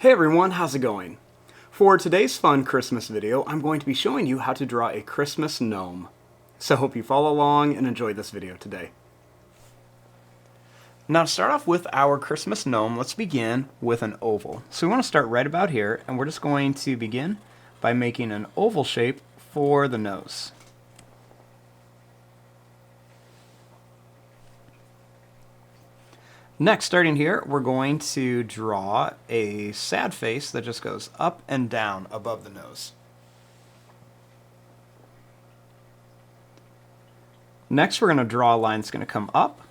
Hey everyone, how's it going? For today's fun Christmas video, I'm going to be showing you how to draw a Christmas gnome. So hope you follow along and enjoy this video today. Now to start off with our Christmas gnome, let's begin with an oval. So we want to start right about here, and we're just going to begin by making an oval shape for the nose. Next, starting here, we're going to draw a sad face that just goes up and down above the nose. Next, we're going to draw a line that's going to come up.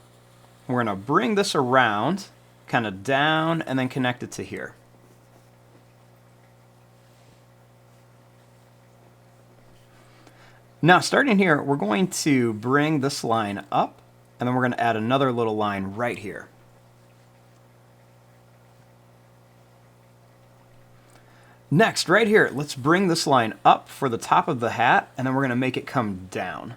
We're going to bring this around, kind of down, and then connect it to here. Now, starting here, we're going to bring this line up, and then we're going to add another little line right here. Next, right here, let's bring this line up for the top of the hat, and then we're going to make it come down.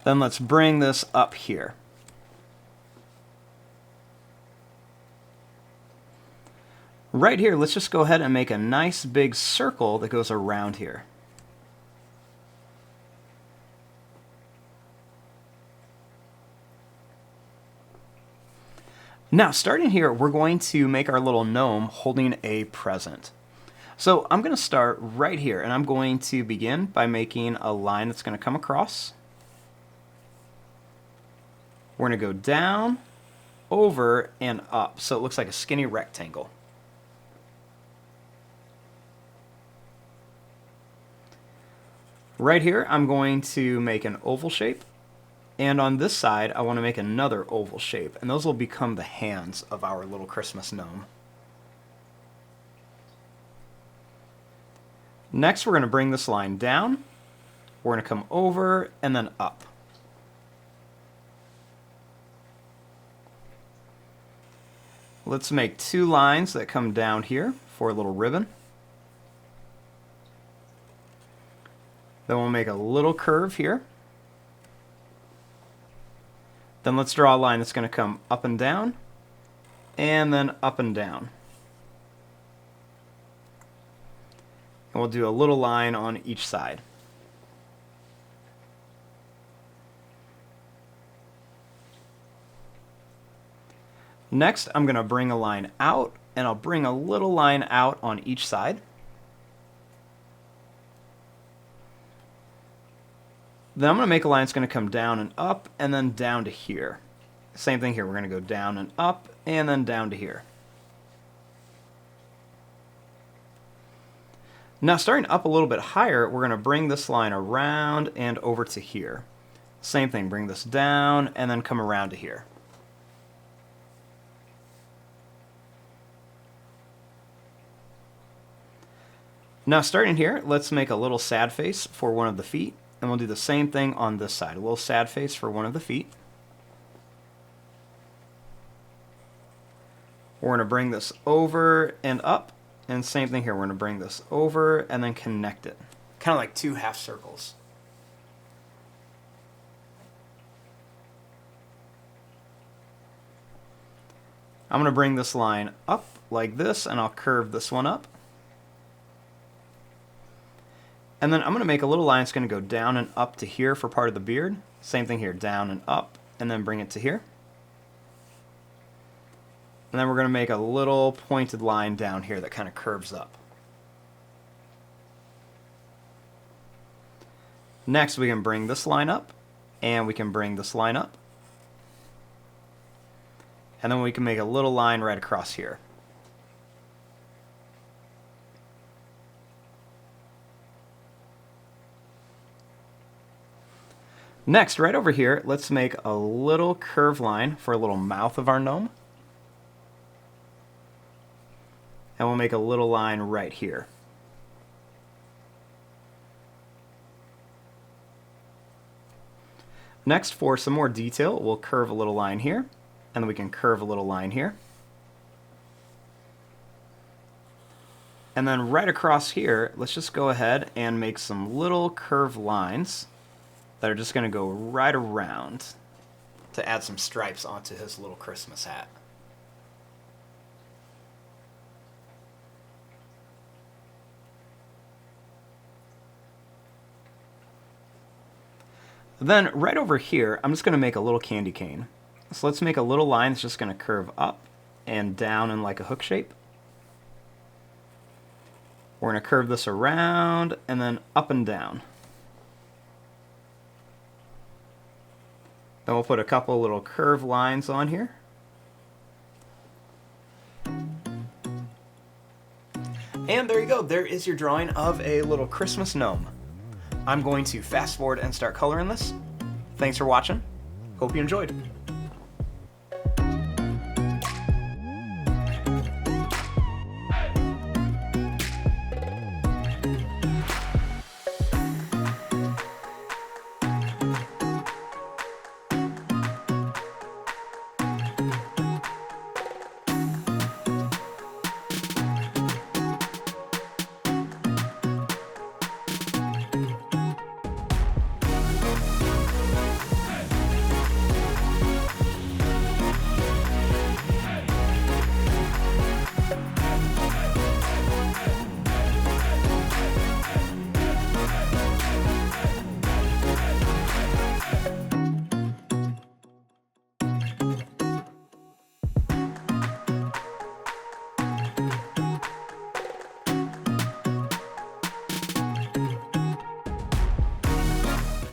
Then let's bring this up here. Right here, let's just go ahead and make a nice big circle that goes around here. Now, starting here, we're going to make our little gnome holding a present. So I'm going to start right here, and I'm going to begin by making a line that's going to come across. We're going to go down, over, and up, so it looks like a skinny rectangle. Right here, I'm going to make an oval shape. And on this side, I want to make another oval shape, and those will become the hands of our little Christmas gnome. Next, we're going to bring this line down. We're going to come over and then up. Let's make two lines that come down here for a little ribbon. Then we'll make a little curve here. Then let's draw a line that's going to come up and down, and then up and down. And we'll do a little line on each side. Next, I'm going to bring a line out, and I'll bring a little line out on each side. Then I'm going to make a line that's going to come down and up, and then down to here. Same thing here. We're going to go down and up, and then down to here. Now, starting up a little bit higher, we're going to bring this line around and over to here. Same thing. Bring this down, and then come around to here. Now, starting here, let's make a little sad face for one of the feet. And we'll do the same thing on this side. A little sad face for one of the feet. We're going to bring this over and up. And same thing here. We're going to bring this over and then connect it. Kind of like two half circles. I'm going to bring this line up like this, and I'll curve this one up. And then I'm going to make a little line that's going to go down and up to here for part of the beard. Same thing here, down and up, and then bring it to here. And then we're going to make a little pointed line down here that kind of curves up. Next, we can bring this line up, and we can bring this line up. And then we can make a little line right across here. Next, right over here, let's make a little curved line for a little mouth of our gnome. And we'll make a little line right here. Next, for some more detail, we'll curve a little line here, and then we can curve a little line here. And then right across here, let's just go ahead and make some little curved lines that are just going to go right around to add some stripes onto his little Christmas hat. Then right over here, I'm just going to make a little candy cane. So let's make a little line that's just going to curve up and down in like a hook shape. We're going to curve this around and then up and down. Then we'll put a couple little curved lines on here. And there you go. There is your drawing of a little Christmas gnome. I'm going to fast forward and start coloring this. Thanks for watching. Hope you enjoyed.